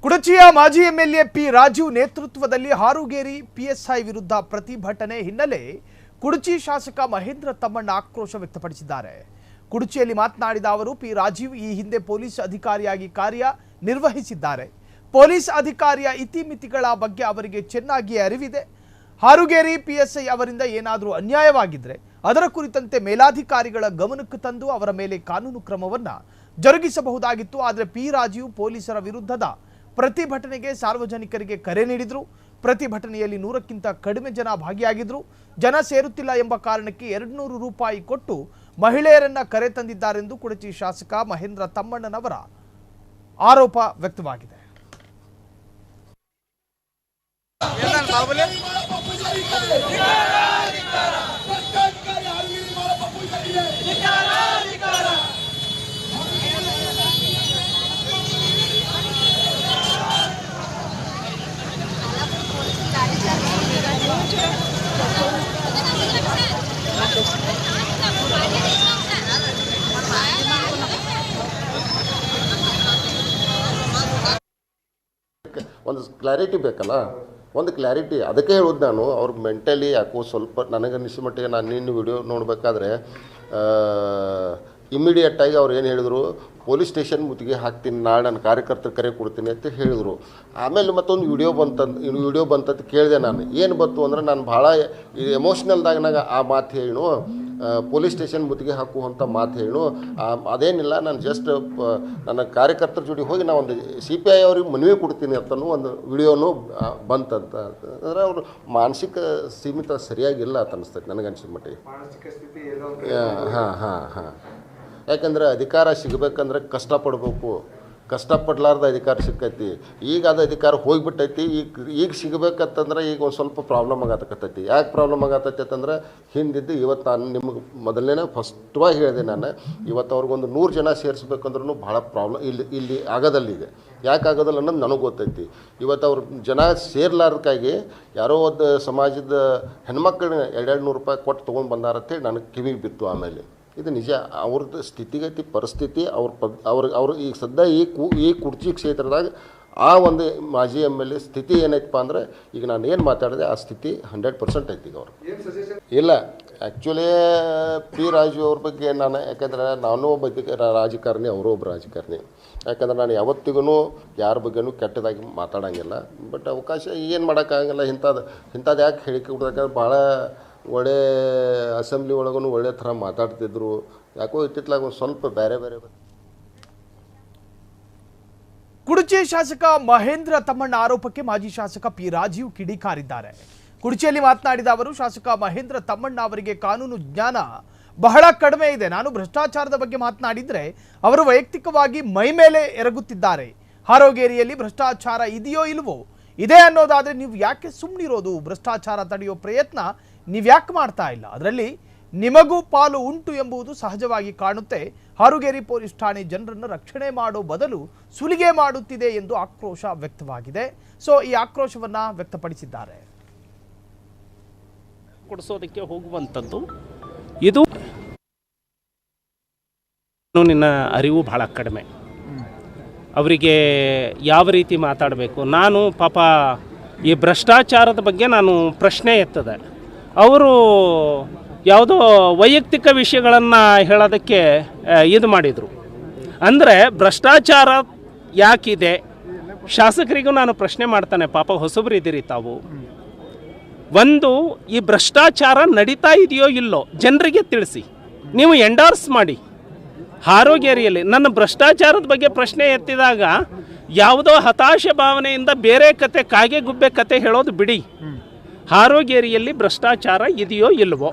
ಕುಡಚಿಯ ಮಾಜಿ MLA P Raju ನೇತೃತ್ವದಲ್ಲಿ Harugeri PSI ವಿರುದ್ಧ ಪ್ರತಿಭಟನೆ ಹಿನ್ನೆಲೆ ಕುಡಚಿ ಶಾಸಕ ಮಹೇಂದ್ರ ತಮ್ಮಣ್ಣ ಆಕ್ರೋಶ ವ್ಯಕ್ತಪಡಿಸಿದ್ದಾರೆ. ಕುಡಚಿಯಲ್ಲಿ ಮಾತನಾಡಿದ ಅವರು, ಪಿ ರಾಜೀವ್ ಈ ಹಿಂದೆ ಪೊಲೀಸ್ ಅಧಿಕಾರಿಯಾಗಿ ಕಾರ್ಯನಿರ್ವಹಿಸಿದ್ದಾರೆ. ಪೊಲೀಸ್ ಅಧಿಕಾರಿಯ ಇತಿಮಿತಿಗಳ ಬಗ್ಗೆ ಅವರಿಗೆ ಚೆನ್ನಾಗಿ ಅರಿವಿದೆ. ಹಾರುಗೇರಿ ಪಿಎಸ್ಐ ಅವರಿಂದ ಏನಾದರೂ ಅನ್ಯಾಯವಾಗಿದ್ರೆ ಅದರ ಕುರಿತಂತೆ ಮೇಲಾಧಿಕಾರಿಗಳ ಗಮನಕ್ಕೆ ತಂದು ಅವರ ಮೇಲೆ ಕಾನೂನು ಕ್ರಮವನ್ನು ಜರುಗಿಸಬಹುದಾಗಿತ್ತು. ಆದರೆ ಪಿ ರಾಜೀವ್ ಪೊಲೀಸರ ವಿರುದ್ಧದ ಪ್ರತಿಭಟನೆಗೆ ಸಾರ್ವಜನಿಕರಿಗೆ ಕರೆ ನೀಡಿದ್ರು. ಪ್ರತಿಭಟನೆಯಲ್ಲಿ 100ಕ್ಕಿಂತ ಕಡಿಮೆ ಜನ ಭಾಗಿಯಾಗಿದ್ರು. ಜನ ಸೇರುತ್ತಿಲ್ಲ ಎಂಬ ಕಾರಣಕ್ಕೆ 200 ರೂಪಾಯಿ ಕೊಟ್ಟು ಮಹಿಳೆಯರನ್ನ ಕರೆ ತಂದಿದ್ದಾರೆಂದು ಕುಡಚಿ ಶಾಸಕ ಮಹೇಂದ್ರ ತಮ್ಮಣ್ಣನವರ ಆರೋಪ ವ್ಯಕ್ತವಾಗಿದೆ. ಒಂದು ಕ್ಲಾರಿಟಿ ಬೇಕಲ್ಲ, ಒಂದು ಕ್ಲಾರಿಟಿ ಅದಕ್ಕೆ ಹೇಳೋದು ನಾನು. ಅವ್ರಿಗೆ ಮೆಂಟಲಿ ಯಾಕೋ ಸ್ವಲ್ಪ ನನಗನ್ನಿಸೋ ಮಟ್ಟಿಗೆ ನಾನು ನಿನ್ನ ವಿಡಿಯೋ ನೋಡಬೇಕಾದ್ರೆ ಇಮ್ಮಿಡಿಯೇಟಾಗಿ ಅವ್ರು ಏನು ಹೇಳಿದ್ರು, ಪೊಲೀಸ್ ಸ್ಟೇಷನ್ ಮುತ್ತಿಗೆ ಹಾಕ್ತೀನಿ, ನಾಳೆ ನನ್ನ ಕಾರ್ಯಕರ್ತರು ಕರೆ ಕೊಡ್ತೀನಿ ಅಂತ ಹೇಳಿದರು. ಆಮೇಲೆ ಮತ್ತೊಂದು ವಿಡಿಯೋ ಬಂತಂತ ಕೇಳಿದೆ ನಾನು. ಏನು ಬಂತು ಅಂದ್ರೆ ನಾನು ಭಾಳ ಎಮೋಷ್ನಲ್ದಾಗನಾಗ ಆ ಮಾತು ಹೇಳು, ಪೊಲೀಸ್ ಸ್ಟೇಷನ್ ಮುತ್ತಿಗೆ ಹಾಕುವಂಥ ಮಾತು ಹೇಳು. ಅದೇನಿಲ್ಲ, ನಾನು ಜಸ್ಟ್ ನನ್ನ ಕಾರ್ಯಕರ್ತರ ಜೊತೆ ಹೋಗಿ ನಾನು ಒಂದು CPI ಅವ್ರಿಗೆ ಮನವಿ ಕೊಡ್ತೀನಿ ಅಂತಲೂ ಒಂದು ವಿಡಿಯೋನು ಬಂತಂತ. ಅಂದರೆ ಅವರು ಮಾನಸಿಕ ಸೀಮಿತ ಸರಿಯಾಗಿಲ್ಲ ಅಂತ ಅನಿಸ್ತೈತೆ ನನಗನ್ಸಿದ ಮಟ್ಟಿಗೆ. ಹಾಂ ಯಾಕಂದರೆ ಅಧಿಕಾರ ಸಿಗಬೇಕಂದ್ರೆ ಕಷ್ಟಪಡಬೇಕು. ಕಷ್ಟಪಡ್ಲಾರ್ದ ಅಧಿಕಾರ ಸಿಕ್ಕೈತಿ. ಈಗ ಅದು ಅಧಿಕಾರ ಹೋಗಿಬಿಟ್ಟೈತಿ. ಈಗ ಸಿಗಬೇಕಂತಂದ್ರೆ ಈಗ ಒಂದು ಸ್ವಲ್ಪ ಪ್ರಾಬ್ಲಮ್ ಆಗತ್ತೈತಿ. ಯಾಕೆ ಪ್ರಾಬ್ಲಮ್ ಆಗತ್ತೈತಿ ಅಂತಂದ್ರೆ ಹಿಂದಿದ್ದು ಇವತ್ತು ನಾನು ನಿಮಗೆ ಮೊದಲನೇ ಫಸ್ಟ್ವಾಗಿ ಹೇಳಿದೆ ನಾನು, ಇವತ್ತು ಅವ್ರಿಗೊಂದು 100 ಜನ ಸೇರಿಸ್ಬೇಕಂದ್ರೂ ಭಾಳ ಪ್ರಾಬ್ಲಮ್ ಇಲ್ಲಿ ಆಗೋದಲ್ಲಿದೆ. ಯಾಕೆ ಆಗೋದಲ್ಲ ಅನ್ನೋದು ನನಗೆ ಗೊತ್ತೈತಿ. ಇವತ್ತು ಅವ್ರು ಜನ ಸೇರ್ಲಾರ್ದಕ್ಕಾಗಿ ಯಾರೋ ಒಂದು ಸಮಾಜದ ಹೆಣ್ಮಕ್ಳನ್ನ 200 ರೂಪಾಯಿ ಕೊಟ್ಟು ತೊಗೊಂಡು ಬಂದಾರಂತೇಳಿ ನನಗೆ ಕಿವಿಗೆ ಬಿತ್ತು. ಆಮೇಲೆ ಇದು ನಿಜ, ಅವ್ರದ್ದು ಸ್ಥಿತಿಗತಿ ಪರಿಸ್ಥಿತಿ ಅವ್ರು ಈಗ ಸದ್ಯ ಈ ಕುರ್ಚಿ ಕ್ಷೇತ್ರದಾಗ ಆ ಒಂದು ಮಾಜಿ MLA ಸ್ಥಿತಿ ಏನೈತಪ್ಪ ಅಂದರೆ ಈಗ ನಾನು ಏನು ಮಾತಾಡಿದೆ ಆ ಸ್ಥಿತಿ 100% ಐತಿ. ಈಗ ಅವರು ಇಲ್ಲ ಆ್ಯಕ್ಚುಲಿ ಪಿ ರಾಜು ಅವ್ರ ಬಗ್ಗೆ ನಾನು, ಯಾಕಂದರೆ ನಾನು ಒಬ್ಬ ರಾಜಕಾರಣಿ, ಅವರು ಒಬ್ಬ ರಾಜಕಾರಣಿ. ಯಾಕಂದ್ರೆ ನಾನು ಯಾವತ್ತಿಗೂ ಯಾರ ಬಗ್ಗೆನೂ ಕೆಟ್ಟದಾಗಿ ಮಾತಾಡೋಂಗಿಲ್ಲ. ಬಟ್ ಅವಕಾಶ ಏನು ಮಾಡೋಕ್ಕಾಗಲ್ಲ. ಇಂಥದ್ದು ಯಾಕೆ ಹೇಳಿಕೆ ಕೊಡೋದಕ್ಕೆ ಭಾಳ ಒಳ್ಳೆ ಅಸೆಂಬ್ಲಿ ಒಳಗೂ ಒಳ್ಳೆ ಥರ ಮಾತಾಡ್ತಿದ್ರು. ಯಾಕೋ ಇತ್ತಿತ್ತಲಾಗ ಒಂದು ಸ್ವಲ್ಪ ಬೇರೆ. ಕುಡಚಿ ಶಾಸಕ ಮಹೇಂದ್ರ ತಮ್ಮಣ್ಣ ಆರೋಪಕ್ಕೆ ಮಾಜಿ ಶಾಸಕ ಪಿ ರಾಜೀವ್ ಕಿಡಿಕಾರಿದ್ದಾರೆ. ಕುಡಚಿಯಲ್ಲಿ ಮಾತನಾಡಿದ ಅವರು, ಶಾಸಕ ಮಹೇಂದ್ರ ತಮ್ಮಣ್ಣ ಅವರಿಗೆ ಕಾನೂನು ಜ್ಞಾನ ಬಹಳ ಕಡಿಮೆ ಇದೆ. ನಾನು ಭ್ರಷ್ಟಾಚಾರದ ಬಗ್ಗೆ ಮಾತನಾಡಿದ್ರೆ ಅವರು ವೈಯಕ್ತಿಕವಾಗಿ ಮೈ ಮೇಲೆ ಎರಗುತ್ತಿದ್ದಾರೆ. ಹಾರೋಗೇರಿಯಲ್ಲಿ ಭ್ರಷ್ಟಾಚಾರ ಇದೆಯೋ ಇಲ್ವೋ, ಇದೆ ಅನ್ನೋದಾದ್ರೆ ನೀವು ಯಾಕೆ ಸುಮ್ಮನಿರೋದು? ಭ್ರಷ್ಟಾಚಾರ ತಡೆಯೋ ಪ್ರಯತ್ನ ನೀವ್ಯಾಕೆ ಮಾಡ್ತಾ ಇಲ್ಲ? ಅದರಲ್ಲಿ ನಿಮಗೂ ಪಾಲು ಉಂಟು ಎಂಬುದು ಸಹಜವಾಗಿ ಕಾಣುತ್ತೆ. ಹಾರುಗೇರಿ ಪೊಲೀಸ್ ಠಾಣೆ ಜನರನ್ನು ರಕ್ಷಣೆ ಮಾಡೋ ಬದಲು ಸುಲಿಗೆ ಮಾಡುತ್ತಿದೆ ಎಂದು ಆಕ್ರೋಶ ವ್ಯಕ್ತವಾಗಿದೆ. ಸೊ ಈ ಆಕ್ರೋಶವನ್ನ ವ್ಯಕ್ತಪಡಿಸಿದ್ದಾರೆ. ಕೊಡಿಸೋದಕ್ಕೆ ಹೋಗುವಂಥದ್ದು ಇದು ಕಾನೂನಿನ ಅರಿವು ಬಹಳ ಕಡಿಮೆ. ಅವರಿಗೆ ಯಾವ ರೀತಿ ಮಾತಾಡಬೇಕು, ನಾನು ಪಾಪ ಈ ಭ್ರಷ್ಟಾಚಾರದ ಬಗ್ಗೆ ನಾನು ಪ್ರಶ್ನೆ ಎತ್ತದೆ, ಅವರು ಯಾವುದೋ ವೈಯಕ್ತಿಕ ವಿಷಯಗಳನ್ನು ಹೇಳೋದಕ್ಕೆ ಇದು ಮಾಡಿದರು. ಅಂದರೆ ಭ್ರಷ್ಟಾಚಾರ ಯಾಕಿದೆ, ಶಾಸಕರಿಗೂ ನಾನು ಪ್ರಶ್ನೆ ಮಾಡ್ತಾನೆ, ಪಾಪ ಹೊಸಬರು ಇದ್ದೀರಿ ತಾವು. ಒಂದು, ಈ ಭ್ರಷ್ಟಾಚಾರ ನಡೀತಾ ಇದೆಯೋ ಇಲ್ಲೋ ಜನರಿಗೆ ತಿಳಿಸಿ, ನೀವು ಎಂಡಾರ್ಸ್ ಮಾಡಿ. ಹಾರೋಗೇರಿಯಲ್ಲಿ ನನ್ನ ಭ್ರಷ್ಟಾಚಾರದ ಬಗ್ಗೆ ಪ್ರಶ್ನೆ ಎತ್ತಿದಾಗ ಯಾವುದೋ ಹತಾಶೆ ಭಾವನೆಯಿಂದ ಬೇರೆ ಕತೆ, ಕಾಗೆ ಗುಬ್ಬೆ ಕತೆ ಹೇಳೋದು ಬಿಡಿ. ಹಾರೋಗೇರಿಯಲ್ಲಿ ಭ್ರಷ್ಟಾಚಾರ ಇದೆಯೋ ಇಲ್ವೋ,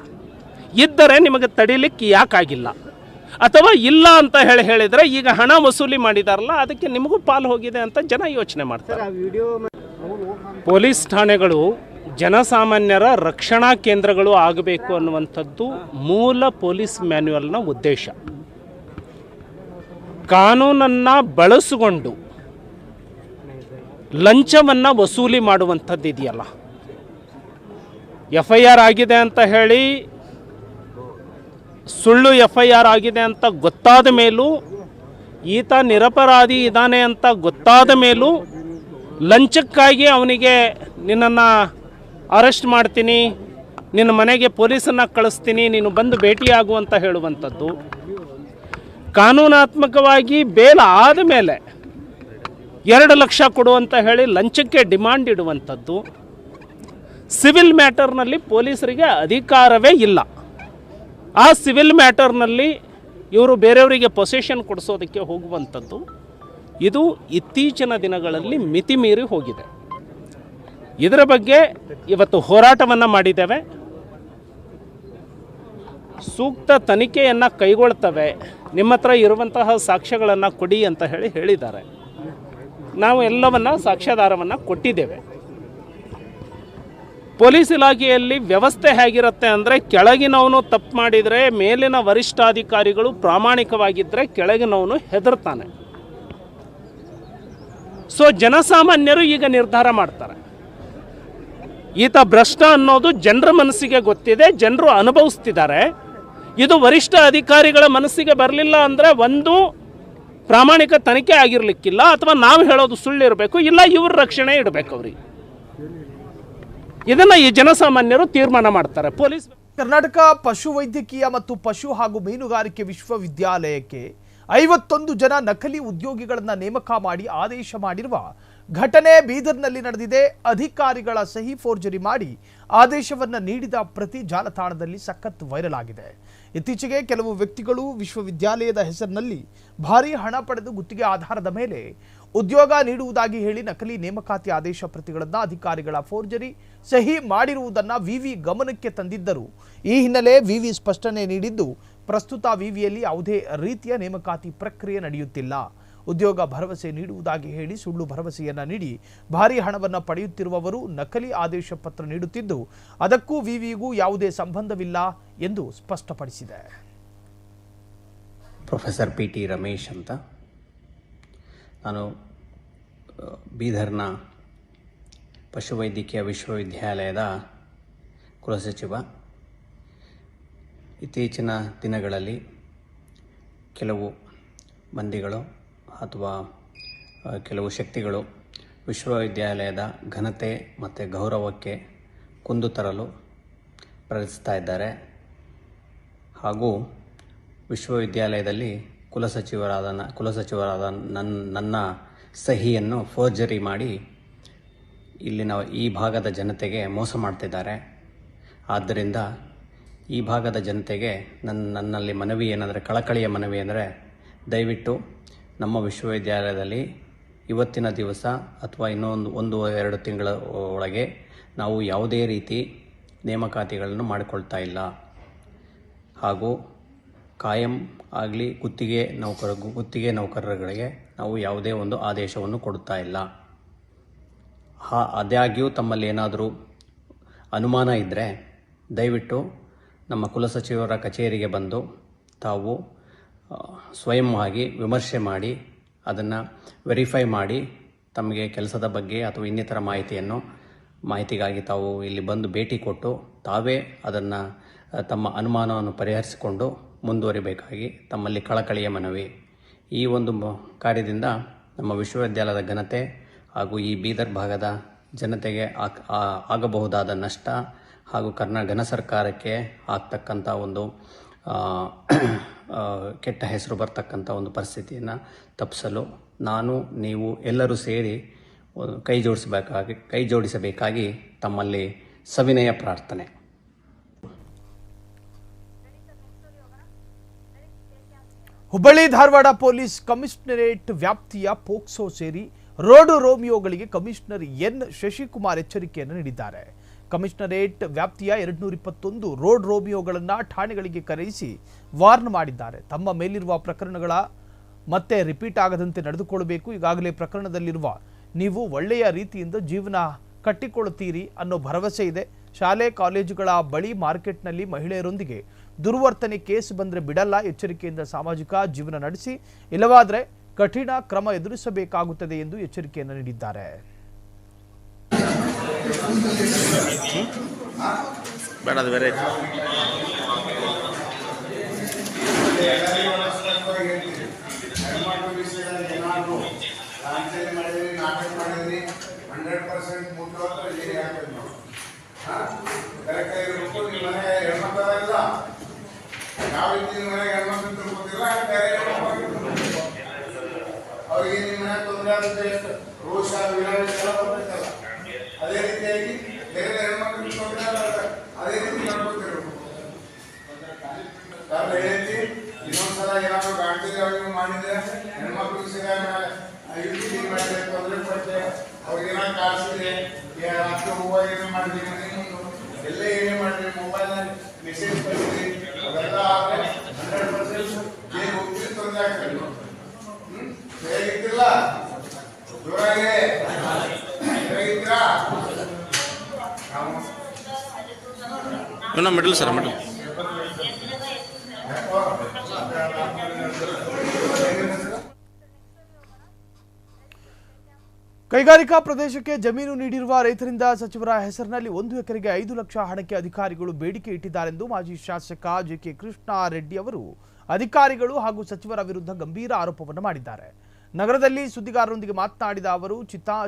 ಇದ್ದರೆ ನಿಮಗೆ ತಡಿಲಿಕ್ಕೆ ಯಾಕಾಗಿಲ್ಲ, ಅಥವಾ ಇಲ್ಲ ಅಂತ ಹೇಳಿದರೆ ಈಗ ಹಣ ವಸೂಲಿ ಮಾಡಿದಾರಲ್ಲ ಅದಕ್ಕೆ ನಿಮಗೂ ಪಾಲು ಹೋಗಿದೆ ಅಂತ ಜನ ಯೋಚನೆ ಮಾಡ್ತಾರೆ. ಪೊಲೀಸ್ ಠಾಣೆಗಳು ಜನಸಾಮಾನ್ಯರ ರಕ್ಷಣಾ ಕೇಂದ್ರಗಳು ಆಗಬೇಕು ಅನ್ನುವಂಥದ್ದು ಮೂಲ ಪೊಲೀಸ್ ಮ್ಯಾನ್ಯುವಲ್ನ ಉದ್ದೇಶ. ಕಾನೂನನ್ನು ಬಳಸಿಕೊಂಡು ಲಂಚವನ್ನು ವಸೂಲಿ ಮಾಡುವಂಥದ್ದು ಇದೆಯಲ್ಲ, FIR ಆಗಿದೆ ಅಂತ ಹೇಳಿ ಸುಳ್ಳು FIR ಆಗಿದೆ ಅಂತ ಗೊತ್ತಾದ ಮೇಲೂ, ಈತ ನಿರಪರಾಧಿ ಇದ್ದಾನೆ ಅಂತ ಗೊತ್ತಾದ ಮೇಲೂ ಲಂಚಕ್ಕಾಗಿ ಅವನಿಗೆ ನಿನ್ನನ್ನು ಅರೆಸ್ಟ್ ಮಾಡ್ತೀನಿ, ನಿನ್ನ ಮನೆಗೆ ಪೊಲೀಸನ್ನು ಕಳಿಸ್ತೀನಿ, ನೀನು ಬಂದು ಭೇಟಿಯಾಗು ಅಂತ ಹೇಳುವಂಥದ್ದು, ಕಾನೂನಾತ್ಮಕವಾಗಿ ಬೇಲ್ ಆದ ಮೇಲೆ 2 ಲಕ್ಷ ಕೊಡು ಅಂತ ಹೇಳಿ ಲಂಚಕ್ಕೆ ಡಿಮಾಂಡ್ ಇಡುವಂಥದ್ದು, ಸಿವಿಲ್ ಮ್ಯಾಟರ್ನಲ್ಲಿ ಪೊಲೀಸರಿಗೆ ಅಧಿಕಾರವೇ ಇಲ್ಲ. ಆ ಸಿವಿಲ್ ಮ್ಯಾಟರ್ನಲ್ಲಿ ಇವರು ಬೇರೆಯವರಿಗೆ ಪೊಸೆಷನ್ ಕೊಡಿಸೋದಕ್ಕೆ ಹೋಗುವಂಥದ್ದು, ಇದು ಇತ್ತೀಚಿನ ದಿನಗಳಲ್ಲಿ ಮಿತಿ ಮೀರಿ ಹೋಗಿದೆ. ಇದರ ಬಗ್ಗೆ ಇವತ್ತು ಹೋರಾಟವನ್ನು ಮಾಡಿದ್ದೇವೆ. ಸೂಕ್ತ ತನಿಖೆಯನ್ನು ಕೈಗೊಳ್ತವೆ, ನಿಮ್ಮ ಹತ್ರ ಇರುವಂತಹ ಸಾಕ್ಷ್ಯಗಳನ್ನು ಕೊಡಿ ಅಂತ ಹೇಳಿದ್ದಾರೆ. ನಾವು ಎಲ್ಲವನ್ನು ಸಾಕ್ಷ್ಯಾಧಾರವನ್ನು ಕೊಟ್ಟಿದ್ದೇವೆ. ಪೊಲೀಸ್ ಇಲಾಖೆಯಲ್ಲಿ ವ್ಯವಸ್ಥೆ ಹೇಗಿರುತ್ತೆ ಅಂದರೆ, ಕೆಳಗಿನವನು ತಪ್ಪು ಮಾಡಿದರೆ ಮೇಲಿನ ವರಿಷ್ಠಾಧಿಕಾರಿಗಳು ಪ್ರಾಮಾಣಿಕವಾಗಿದ್ದರೆ ಕೆಳಗಿನವನು ಹೆದರ್ತಾನೆ. ಸೊ ಜನಸಾಮಾನ್ಯರು ಈಗ ನಿರ್ಧಾರ ಮಾಡ್ತಾರೆ. ಈತ ಭ್ರಷ್ಟ ಅನ್ನೋದು ಜನರ ಮನಸ್ಸಿಗೆ ಗೊತ್ತಿದೆ, ಜನರು ಅನುಭವಿಸ್ತಿದ್ದಾರೆ. ಇದು ವರಿಷ್ಠ ಅಧಿಕಾರಿಗಳ ಮನಸ್ಸಿಗೆ ಬರಲಿಲ್ಲ ಅಂದರೆ ಒಂದು ಪ್ರಾಮಾಣಿಕ ತನಿಖೆ ಆಗಿರಲಿಕ್ಕಿಲ್ಲ, ಅಥವಾ ನಾವು ಹೇಳೋದು ಸುಳ್ಳಿರಬೇಕು, ಇಲ್ಲ ಇವ್ರ ರಕ್ಷಣೆ ಇಡಬೇಕು ಅವ್ರಿಗೆ. ಇದನ್ನು ಈ ಜನಸಾಮಾನ್ಯರು ತೀರ್ಮಾನ ಮಾಡ್ತಾರೆ. ಪೊಲೀಸ್ ಕರ್ನಾಟಕ ಪಶುವೈದ್ಯಕೀಯ ಮತ್ತು ಪಶು ಹಾಗೂ ಮೀನುಗಾರಿಕೆ ವಿಶ್ವವಿದ್ಯಾಲಯಕ್ಕೆ 51 ಜನ ನಕಲಿ ಉದ್ಯೋಗಿಗಳನ್ನು ನೇಮಕ ಮಾಡಿ ಆದೇಶ ಮಾಡಿರುವ ಘಟನೆ ಬೀದರ್ನಲ್ಲಿ ನಡೆದಿದೆ. ಅಧಿಕಾರಿಗಳ ಸಹಿ ಫೋರ್ಜರಿ ಮಾಡಿ ಆದೇಶವನ್ನು ನೀಡಿದ ಪ್ರತಿ ಜಾಲತಾಣದಲ್ಲಿ ಸಖತ್ ವೈರಲ್ ಆಗಿದೆ. ಇತ್ತೀಚೆಗೆ ಕೆಲವು ವ್ಯಕ್ತಿಗಳು ವಿಶ್ವವಿದ್ಯಾಲಯದ ಹೆಸರಿನಲ್ಲಿ ಭಾರೀ ಹಣ ಪಡೆದು ಗುತ್ತಿಗೆ ಆಧಾರದ ಮೇಲೆ ಉದ್ಯೋಗ ನೀಡುವುದಾಗಿ ಹೇಳಿ ನಕಲಿ ನೇಮಕಾತಿ ಆದೇಶ ಪ್ರತಿಗಳನ್ನು ಅಧಿಕಾರಿಗಳ ಫೋರ್ಜರಿ ಸಹಿ ಮಾಡಿರುವುದನ್ನು ವಿವಿ ಗಮನಕ್ಕೆ ತಂದಿದ್ದರು. ಈ ಹಿನ್ನೆಲೆ ವಿವಿ ಸ್ಪಷ್ಟನೆ ನೀಡಿದ್ದು, ಪ್ರಸ್ತುತ ವಿವಿಯಲ್ಲಿ ಯಾವುದೇ ರೀತಿಯ ನೇಮಕಾತಿ ಪ್ರಕ್ರಿಯೆ ನಡೆಯುತ್ತಿಲ್ಲ. ಉದ್ಯೋಗ ಭರವಸೆ ನೀಡುವುದಾಗಿ ಹೇಳಿ ಸುಳ್ಳು ಭರವಸೆಯನ್ನು ನೀಡಿ ಭಾರೀ ಹಣವನ್ನು ಪಡೆಯುತ್ತಿರುವವರು ನಕಲಿ ಆದೇಶ ಪತ್ರ ನೀಡುತ್ತಿದ್ದು, ಅದಕ್ಕೂ ವಿವಿಗೂ ಯಾವುದೇ ಸಂಬಂಧವಿಲ್ಲ ಎಂದು ಸ್ಪಷ್ಟಪಡಿಸಿದೆ. ಪ್ರೊಫೆಸರ್ ಪಿ ಟಿ ರಮೇಶ್ ಅಂತ, ನಾನು ಬೀದರ್ನ ಪಶುವೈದ್ಯಕೀಯ ವಿಶ್ವವಿದ್ಯಾಲಯದ ಕುಲಸಚಿವ. ಇತ್ತೀಚಿನ ದಿನಗಳಲ್ಲಿ ಕೆಲವು ಮಂದಿಗಳು ಅಥವಾ ಕೆಲವು ಶಕ್ತಿಗಳು ವಿಶ್ವವಿದ್ಯಾಲಯದ ಘನತೆ ಮತ್ತು ಗೌರವಕ್ಕೆ ಕುಂದು ತರಲು ಪ್ರಯತ್ನಿಸ್ತಾ ಇದ್ದಾರೆ. ಹಾಗೂ ವಿಶ್ವವಿದ್ಯಾಲಯದಲ್ಲಿ ಕುಲಸಚಿವರಾದ ನನ್ನ ಸಹಿಯನ್ನು ಫೋರ್ಜರಿ ಮಾಡಿ ಇಲ್ಲಿನ ಈ ಭಾಗದ ಜನತೆಗೆ ಮೋಸ ಮಾಡ್ತಿದ್ದಾರೆ. ಆದ್ದರಿಂದ ಈ ಭಾಗದ ಜನತೆಗೆ ನನ್ನಲ್ಲಿ ಮನವಿ ಏನಂದರೆ, ಕಳಕಳಿಯ ಮನವಿ ಅಂದರೆ, ದಯವಿಟ್ಟು ನಮ್ಮ ವಿಶ್ವವಿದ್ಯಾಲಯದಲ್ಲಿ ಇವತ್ತಿನ ದಿವಸ ಅಥವಾ ಇನ್ನೊಂದು 1-2 ತಿಂಗಳ ಒಳಗೆ ನಾವು ಯಾವುದೇ ರೀತಿ ನೇಮಕಾತಿಗಳನ್ನು ಮಾಡಿಕೊಳ್ತಾ ಇಲ್ಲ. ಹಾಗೂ ಕಾಯಂ ಆಗಲಿ ಗುತ್ತಿಗೆ ನೌಕರರುಗಳಿಗೆ ನಾವು ಯಾವುದೇ ಒಂದು ಆದೇಶವನ್ನು ಕೊಡುತ್ತಾ ಇಲ್ಲ. ಆದಾಗ್ಯೂ ತಮ್ಮಲ್ಲಿ ಏನಾದರೂ ಅನುಮಾನ ಇದ್ದರೆ ದಯವಿಟ್ಟು ನಮ್ಮ ಕುಲಸಚಿವರ ಕಚೇರಿಗೆ ಬಂದು ತಾವು ಸ್ವಯಂವಾಗಿ ವಿಮರ್ಶೆ ಮಾಡಿ ಅದನ್ನು ವೆರಿಫೈ ಮಾಡಿ ತಮಗೆ ಕೆಲಸದ ಬಗ್ಗೆ ಅಥವಾ ಇನ್ನಿತರ ಮಾಹಿತಿಗಾಗಿ ತಾವು ಇಲ್ಲಿ ಬಂದು ಭೇಟಿ ಕೊಟ್ಟು ತಾವೇ ಅದನ್ನು ತಮ್ಮ ಅನುಮಾನವನ್ನು ಪರಿಹರಿಸಿಕೊಂಡು ಮುಂದುವರಿಬೇಕಾಗಿ ತಮ್ಮಲ್ಲಿ ಕಳಕಳಿಯ ಮನವಿ. ಈ ಒಂದು ಕಾರ್ಯದಿಂದ ನಮ್ಮ ವಿಶ್ವವಿದ್ಯಾಲಯದ ಘನತೆ ಹಾಗೂ ಈ ಬೀದರ್ ಭಾಗದ ಜನತೆಗೆ ಆಗಬಹುದಾದ ನಷ್ಟ ಹಾಗೂ ಘನ ಸರ್ಕಾರಕ್ಕೆ ಆಗ್ತಕ್ಕಂಥ ಒಂದು ಕೆಟ್ಟ ಹೆಸರು ಬರ್ತಕ್ಕಂಥ ಒಂದು ಪರಿಸ್ಥಿತಿಯನ್ನು ತಪ್ಪಿಸಲು ನಾನು ನೀವು ಎಲ್ಲರೂ ಸೇರಿ ಕೈ ಜೋಡಿಸಬೇಕಾಗಿ ತಮ್ಮಲ್ಲಿ ಸವಿನಯ ಪ್ರಾರ್ಥನೆ. ಹುಬ್ಬಳ್ಳಿ ಧಾರವಾಡ ಪೊಲೀಸ್ ಕಮಿಷನರೇಟ್ ವ್ಯಾಪ್ತಿಯ ಪೋಕ್ಸೋ ಸೇರಿ ರೋಡ್ ರೋಮಿಯೋಗಳಿಗೆ ಕಮಿಷನರ್ ಎನ್ ಶಶಿಕುಮಾರ್ ಎಚ್ಚರಿಕೆಯನ್ನು ನೀಡಿದ್ದಾರೆ. ಕಮಿಷನರೇಟ್ ವ್ಯಾಪ್ತಿಯ 221 ರೋಡ್ ರೋಮಿಯೋಗಳನ್ನು ಠಾಣೆಗಳಿಗೆ ಕರೆಯಿಸಿ ವಾರ್ನ್ ಮಾಡಿದ್ದಾರೆ. ತಮ್ಮ ಮೇಲಿರುವ ಪ್ರಕರಣಗಳ ಮತ್ತೆ ರಿಪೀಟ್ ಆಗದಂತೆ ನಡೆದುಕೊಳ್ಳಬೇಕು. ಈಗಾಗಲೇ ಪ್ರಕರಣದಲ್ಲಿರುವ ನೀವು ಒಳ್ಳೆಯ ರೀತಿಯಿಂದ ಜೀವನ ಕಟ್ಟಿಕೊಳ್ಳುತ್ತೀರಿ ಅನ್ನೋ ಭರವಸೆ ಇದೆ. ಶಾಲೆ ಕಾಲೇಜುಗಳ ಬಳಿ ಮಾರ್ಕೆಟ್ನಲ್ಲಿ ಮಹಿಳೆಯರೊಂದಿಗೆ ದುರ್ವರ್ತನೆ ಕೇಸ್ ಬಂದರೆ ಬಿಡಲ್ಲ. ಎಚ್ಚರಿಕೆಯಿಂದ ಸಾಮಾಜಿಕ ಜೀವನ ನಡೆಸಿ, ಇಲ್ಲವಾದರೆ ಕಠಿಣ ಕ್ರಮ ಎದುರಿಸಬೇಕಾಗುತ್ತದೆ ಎಂದು ಎಚ್ಚರಿಕೆಯನ್ನು ನೀಡಿದ್ದಾರೆ. ಬೇರೆ 100% ಮುಟ್ಟುವಂತ ಏರಿ ಹಾಕೋದು ನಾವು ಕರೆಕ್ಟ್ ಆಗಿರ್ಬೇಕು. ನಿಮ್ಮ ಮನೆ ಹೆಣ್ಮಕ್ಳೆಲ್ಲ ಯಾವ ರೀತಿ ನಿಮ್ಮ ಮನೆಗೆ ಹೆಣ್ಮಕ್ಳು ತಿಳ್ಕೊತಿಲ್ಲ ಅವ್ರಿಗೆ ನಿಮ್ಮ ಮನೆ ತೊಂದರೆ ಆಗುತ್ತೆ, ರೋಷ ವಿರಾಳ ಎಲ್ಲ ಬರ್ತೈತಲ್ಲ, ಅದೇ ರೀತಿಯಾಗಿ ಬೇರೆ ಹೆಣ್ಮಕ್ಳಿಗೆ ತೊಂದರೆ ಆಗುತ್ತೆ, ಅದೇ ರೀತಿ ನಡ್ಕೊತಿರ್ಬೇಕು. ಹೇಳ್ತಿ ಇನ್ನೊಂದ್ಸಲ ಏನಾದ್ರು ಗಾಂಧಿ ಮಾಡಿದ್ರೆ ಹೆಣ್ಮಕ್ಳು ಯುಟಿಲಿಟಿ ಮಾಡಿದ್ರೆ ತೊಂದರೆ ಪಟ್ಟೆ ಅವ್ರಿಗೆ ಏನಾದ್ರು ಕಾಣಿಸಿದೆ ರಾತ್ರಿ ಹೂವು ಏನೇ ಮಾಡಿದ್ರಿ ಮನೆ ಎಲ್ಲ ಏನೇ ಮಾಡಿದ್ರಿ ಮೊಬೈಲ್ ಮೆಸೇಜ್ ಬಂದಿದ್ರಿ ಅವೆಲ್ಲ ಆದರೆ 100% ಹೇಗೆ ಹೋಗ್ತೀರಿ ತೊಂದರೆ ಆಗ್ತದೆ. ಹೇಗಿದ್ದಿಲ್ಲ ಜೋರಾಗಿ ಹೇಗಿದ್ದೀರಾ ಮಿಡಲ್ ಸರ್ ಮಿಡಲ್ ಕೈಗಾರಿಕಾ ಪ್ರದೇಶಕ್ಕೆ ಜಮೀನು ನೀಡಿರುವ ರೈತರಿಂದ ಸಚಿವರ ಹೆಸರಿನಲ್ಲಿ 1 ಎಕರೆಗೆ 5 ಲಕ್ಷ ಹಣಕ್ಕೆ ಅಧಿಕಾರಿಗಳು ಬೇಡಿಕೆ ಇಟ್ಟಿದ್ದಾರೆಂದು ಮಾಜಿ ಶಾಸಕ ಜೆಕೆ ಕೃಷ್ಣಾರೆಡ್ಡಿ ಅವರು ಅಧಿಕಾರಿಗಳು ಹಾಗೂ ಸಚಿವರ ವಿರುದ್ಧ ಗಂಭೀರ ಆರೋಪವನ್ನು ಮಾಡಿದ್ದಾರೆ. ನಗರದಲ್ಲಿ ಸುದ್ದಿಗಾರರೊಂದಿಗೆ ಮಾತನಾಡಿದ ಅವರು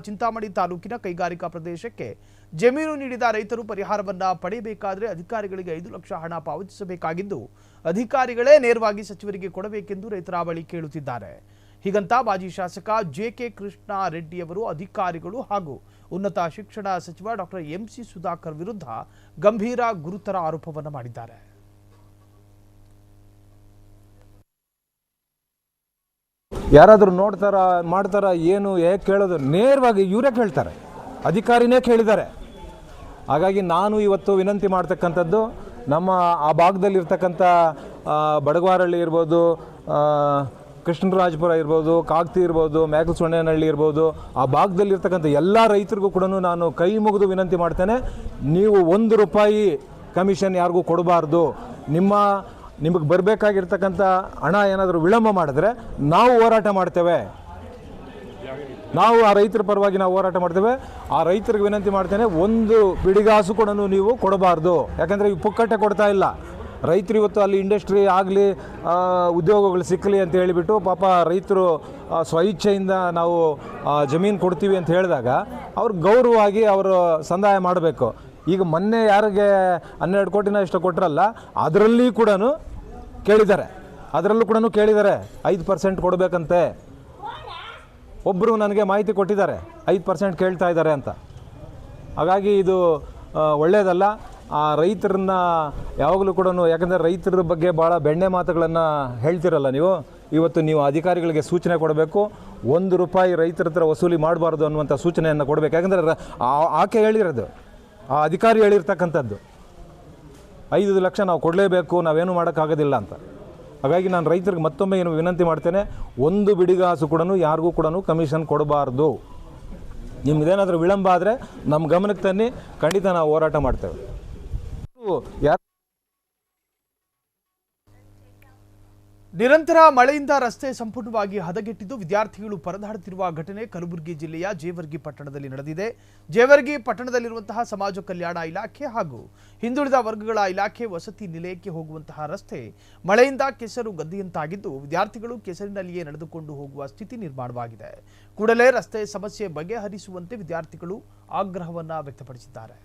ಚಿಂತಾಮಣಿ ತಾಲೂಕಿನ ಕೈಗಾರಿಕಾ ಪ್ರದೇಶಕ್ಕೆ ಜಮೀನು ನೀಡಿದ ರೈತರು ಪರಿಹಾರವನ್ನ ಪಡೆಯಬೇಕಾದರೆ ಅಧಿಕಾರಿಗಳಿಗೆ 5 ಲಕ್ಷ ಹಣ ಪಾವತಿಸಬೇಕಾಗಿದ್ದು ಅಧಿಕಾರಿಗಳೇ ನೇರವಾಗಿ ಸಚಿವರಿಗೆ ಕೊಡಬೇಕೆಂದು ರೈತರ ಬಳಿ ಕೇಳುತ್ತಿದ್ದಾರೆ. ಹೀಗಂತ ಮಾಜಿ ಶಾಸಕ ಜೆಕೆ ಕೃಷ್ಣಾರೆಡ್ಡಿ ಅವರು ಅಧಿಕಾರಿಗಳು ಹಾಗೂ ಉನ್ನತ ಶಿಕ್ಷಣ ಸಚಿವ ಡಾಕ್ಟರ್ ಎಂಸಿ ಸುಧಾಕರ್ ವಿರುದ್ಧ ಗಂಭೀರ ಗುರುತರ ಆರೋಪವನ್ನು ಮಾಡಿದ್ದಾರೆ. ಯಾರಾದರೂ ಮಾಡ್ತಾರ ಏನು ಹೇಗೆ ಕೇಳೋದು ನೇರವಾಗಿ ಇವರೇ ಕೇಳ್ತಾರೆ, ಅಧಿಕಾರಿನೇ ಕೇಳಿದ್ದಾರೆ. ಹಾಗಾಗಿ ನಾನು ಇವತ್ತು ವಿನಂತಿ ಮಾಡ್ತಕ್ಕಂಥದ್ದು ನಮ್ಮ ಆ ಭಾಗದಲ್ಲಿರ್ತಕ್ಕಂಥ ಬಡಗವಾರಹಳ್ಳಿ ಇರ್ಬೋದು, ಕೃಷ್ಣರಾಜಪುರ ಇರ್ಬೋದು, ಕಾಗ್ತಿ ಇರ್ಬೋದು, ಮ್ಯಾಕಲ್ಸೊಣ್ಣೆನಹಳ್ಳಿ ಇರ್ಬೋದು, ಆ ಭಾಗದಲ್ಲಿರ್ತಕ್ಕಂಥ ಎಲ್ಲ ರೈತರಿಗೂ ಕೂಡ ನಾನು ಕೈ ಮುಗಿದು ವಿನಂತಿ ಮಾಡ್ತೇನೆ, ನೀವು 1 ರೂಪಾಯಿ ಕಮಿಷನ್ ಯಾರಿಗೂ ಕೊಡಬಾರ್ದು. ನಿಮಗೆ ಬರಬೇಕಾಗಿರ್ತಕ್ಕಂಥ ಹಣ ಏನಾದರೂ ವಿಳಂಬ ಮಾಡಿದ್ರೆ ನಾವು ಹೋರಾಟ ಮಾಡ್ತೇವೆ. ನಾವು ಆ ರೈತರ ಪರವಾಗಿ ನಾವು ಹೋರಾಟ ಮಾಡ್ತೇವೆ. ಆ ರೈತರಿಗೆ ವಿನಂತಿ ಮಾಡ್ತೇನೆ, 1 ಬಿಡಿಗಾಸು ಕೂಡ ನೀವು ಕೊಡಬಾರ್ದು. ಯಾಕಂದರೆ ಈ ಪುಕ್ಕಟ್ಟೆ ಕೊಡ್ತಾ ಇಲ್ಲ ರೈತರು. ಇವತ್ತು ಅಲ್ಲಿ ಇಂಡಸ್ಟ್ರಿ ಆಗಲಿ ಉದ್ಯೋಗಗಳು ಸಿಕ್ಕಲಿ ಅಂತ ಹೇಳಿಬಿಟ್ಟು ಪಾಪ ರೈತರು ಸ್ವಇಚ್ಛೆಯಿಂದ ನಾವು ಜಮೀನು ಕೊಡ್ತೀವಿ ಅಂತ ಹೇಳಿದಾಗ ಅವ್ರು ಗೌರವವಾಗಿ ಅವರು ಸಂದಾಯ ಮಾಡಬೇಕು. ಈಗ ಮೊನ್ನೆ ಯಾರಿಗೆ 12 ಕೋಟಿನ ಇಷ್ಟು ಕೊಟ್ಟರಲ್ಲ, ಅದರಲ್ಲಿ ಕೂಡ ಕೇಳಿದ್ದಾರೆ, 5% ಕೊಡಬೇಕಂತೆ. ಒಬ್ಬರು ನನಗೆ ಮಾಹಿತಿ ಕೊಟ್ಟಿದ್ದಾರೆ 5% ಕೇಳ್ತಾ ಇದ್ದಾರೆ ಅಂತ. ಹಾಗಾಗಿ ಇದು ಒಳ್ಳೆಯದಲ್ಲ. ಆ ರೈತರನ್ನ ಯಾವಾಗಲೂ ಕೂಡ, ಯಾಕಂದರೆ ರೈತರ ಬಗ್ಗೆ ಭಾಳ ಬೆಣ್ಣೆ ಮಾತುಗಳನ್ನು ಹೇಳ್ತಿರಲ್ಲ ನೀವು, ಇವತ್ತು ನೀವು ಅಧಿಕಾರಿಗಳಿಗೆ ಸೂಚನೆ ಕೊಡಬೇಕು, 1 ರೂಪಾಯಿ ರೈತರ ಹತ್ರ ವಸೂಲಿ ಮಾಡಬಾರ್ದು ಅನ್ನುವಂಥ ಸೂಚನೆಯನ್ನು ಕೊಡಬೇಕು. ಯಾಕಂದರೆ ಆಕೆ ಹೇಳಿರೋದು, ಆ ಅಧಿಕಾರಿ ಹೇಳಿರ್ತಕ್ಕಂಥದ್ದು 5 ಲಕ್ಷ ನಾವು ಕೊಡಲೇಬೇಕು, ನಾವೇನು ಮಾಡೋಕ್ಕಾಗೋದಿಲ್ಲ ಅಂತ. ಹಾಗಾಗಿ ನಾನು ರೈತರಿಗೆ ಮತ್ತೊಮ್ಮೆ ಏನು ವಿನಂತಿ ಮಾಡ್ತೇನೆ, 1 ಬಿಡಿಗಾಸು ಕೂಡ ಯಾರಿಗೂ ಕೂಡ ಕಮಿಷನ್ ಕೊಡಬಾರ್ದು. ನಿಮ್ಮದೇನಾದರೂ ವಿಳಂಬ ಆದರೆ ನಮ್ಮ ಗಮನಕ್ಕೆ ತನ್ನಿ, ಖಂಡಿತ ನಾವು ಹೋರಾಟ ಮಾಡ್ತೇವೆ. ನಿರಂತರ ಮಳೆಯಿಂದ ರಸ್ತೆ ಸಂಪೂರ್ಣವಾಗಿ ಹದಗೆಟ್ಟಿದ್ದು ವಿದ್ಯಾರ್ಥಿಗಳು ಪರದಾಡುತ್ತಿರುವ ಘಟನೆ ಕಲಬುರಗಿ ಜಿಲ್ಲೆಯ ಜೇವರ್ಗಿ ಪಟ್ಟಣದಲ್ಲಿ ನಡೆದಿದೆ. ಜೇವರ್ಗಿ ಪಟ್ಟಣದಲ್ಲಿರುವಂತಹ ಸಮಾಜ ಕಲ್ಯಾಣ ಇಲಾಖೆ ಹಾಗೂ ಹಿಂದುಳಿದ ವರ್ಗಗಳ ಇಲಾಖೆ ವಸತಿ ನಿಲಯಕ್ಕೆ ಹೋಗುವಂತಹ ರಸ್ತೆ ಮಳೆಯಿಂದ ಕೆಸರು ಗದ್ದೆಯಂತಾಗಿದ್ದು ವಿದ್ಯಾರ್ಥಿಗಳು ಕೆಸರಿನಲ್ಲಿಯೇ ನಡೆದುಕೊಂಡು ಹೋಗುವ ಸ್ಥಿತಿ ನಿರ್ಮಾಣವಾಗಿದೆ. ಕೂಡಲೇ ರಸ್ತೆ ಸಮಸ್ಯೆ ಬಗೆಹರಿಸುವಂತೆ ವಿದ್ಯಾರ್ಥಿಗಳು ಆಗ್ರಹವನ್ನ ವ್ಯಕ್ತಪಡಿಸಿದ್ದಾರೆ.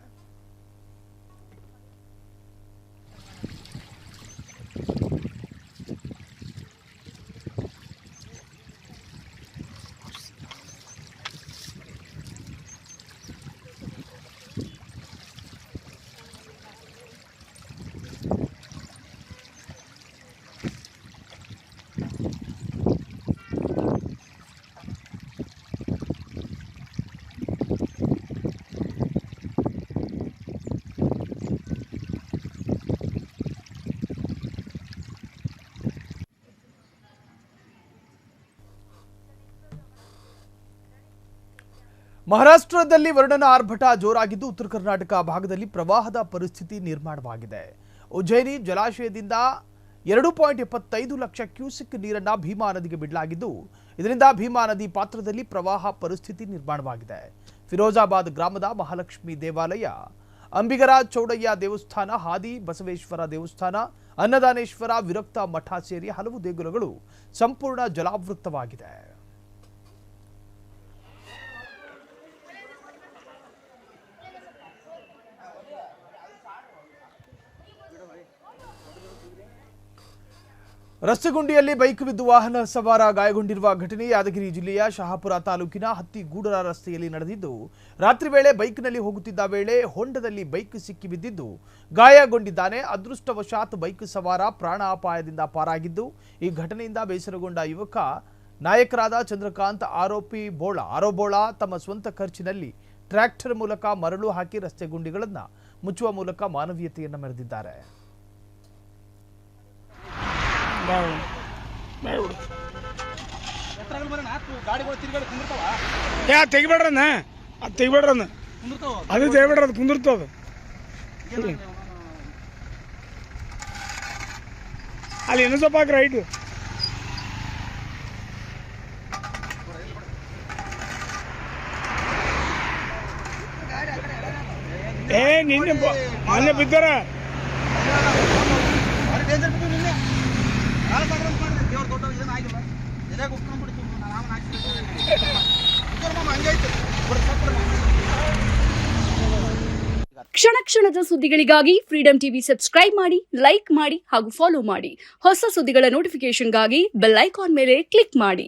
ಮಹಾರಾಷ್ಟ್ರದಲ್ಲಿ ವರ್ಣನ ಆರ್ಭಟ ಜೋರಾಗಿದ್ದು ಉತ್ತರ ಕರ್ನಾಟಕ ಭಾಗದಲ್ಲಿ ಪ್ರವಾಹದ ಪರಿಸ್ಥಿತಿ ನಿರ್ಮಾಣವಾಗಿದೆ. ಉಜ್ಜಯಿನಿ ಜಲಾಶಯದಿಂದ 2.75 ಲಕ್ಷ ಕ್ಯೂಸೆಕ್ ನೀರನ್ನು ಭೀಮಾ ನದಿಗೆ ಬಿಡಲಾಗಿದ್ದು ಇದರಿಂದ ಭೀಮಾ ನದಿ ಪಾತ್ರದಲ್ಲಿ ಪ್ರವಾಹ ಪರಿಸ್ಥಿತಿ ನಿರ್ಮಾಣವಾಗಿದೆ. ಫಿರೋಜಾಬಾದ್ ಗ್ರಾಮದ ಮಹಾಲಕ್ಷ್ಮಿ ದೇವಾಲಯ, ಅಂಬಿಗರ ಚೌಡಯ್ಯ ದೇವಸ್ಥಾನ, ಹಾದಿ ಬಸವೇಶ್ವರ ದೇವಸ್ಥಾನ, ಅನ್ನದಾನೇಶ್ವರ ವಿರಕ್ತ ಮಠ ಸೇರಿ ಹಲವು ದೇಗುಲಗಳು ಸಂಪೂರ್ಣ ಜಲಾವೃತವಾಗಿದೆ. ರಸ್ತೆಗುಂಡಿಯಲ್ಲಿ ಬೈಕ್ ಬಿದ್ದು ವಾಹನ ಸವಾರ ಗಾಯಗೊಂಡಿರುವ ಘಟನೆ ಯಾದಗಿರಿ ಜಿಲ್ಲೆಯ ಶಹಾಪುರ ತಾಲೂಕಿನ ಹತ್ತಿಗೂಡರ ರಸ್ತೆಯಲ್ಲಿ ನಡೆದಿದ್ದು, ರಾತ್ರಿ ವೇಳೆ ಬೈಕ್ನಲ್ಲಿ ಹೋಗುತ್ತಿದ್ದ ವೇಳೆ ಹೊಂಡದಲ್ಲಿ ಬೈಕ್ ಸಿಕ್ಕಿ ಬಿದ್ದಿದ್ದು ಗಾಯಗೊಂಡಿದ್ದಾನೆ. ಅದೃಷ್ಟವಶಾತ್ ಬೈಕ್ ಸವಾರ ಪ್ರಾಣಾಪಾಯದಿಂದ ಪಾರಾಗಿದ್ದು, ಈ ಘಟನೆಯಿಂದ ಬೇಸರಗೊಂಡ ಯುವಕ ನಾಯಕರಾದ ಚಂದ್ರಕಾಂತ್ ಆರೋಬೋಳ ತಮ್ಮ ಸ್ವಂತ ಖರ್ಚಿನಲ್ಲಿ ಟ್ರ್ಯಾಕ್ಟರ್ ಮೂಲಕ ಮರಳು ಹಾಕಿ ರಸ್ತೆ ಗುಂಡಿಗಳನ್ನು ಮುಚ್ಚುವ ಮೂಲಕ ಮಾನವೀಯತೆಯನ್ನು ಮೆರೆದಿದ್ದಾರೆ. ತೆಗಿಬೇಡ್ರನ್ನ ಅದು ತೆಗಿಬೇಡ್ರನ್ನ ಅದು ತೆಗಿಬೇಡ್ರ ಅದು ಕುಂದಿರ್ತದ. ಅಲ್ಲಿ ಇನ್ನೂ ಸ್ವಲ್ಪ ಹಾಕ್ರಿ ರೈಟ್. ನಿನ್ನೆ ಮೊನ್ನೆ ಬಿದ್ದಾರ. ಕ್ಷಣ ಕ್ಷಣದ ಸುದ್ದಿಗಳಿಗಾಗಿ ಫ್ರೀಡಂ ಟಿವಿ ಸಬ್ಸ್ಕ್ರೈಬ್ ಮಾಡಿ, ಲೈಕ್ ಮಾಡಿ ಹಾಗೂ ಫಾಲೋ ಮಾಡಿ. ಹೊಸ ಸುದ್ದಿಗಳ ನೋಟಿಫಿಕೇಶನ್ಗಾಗಿ ಬೆಲ್ ಐಕಾನ್ ಮೇಲೆ ಕ್ಲಿಕ್ ಮಾಡಿ.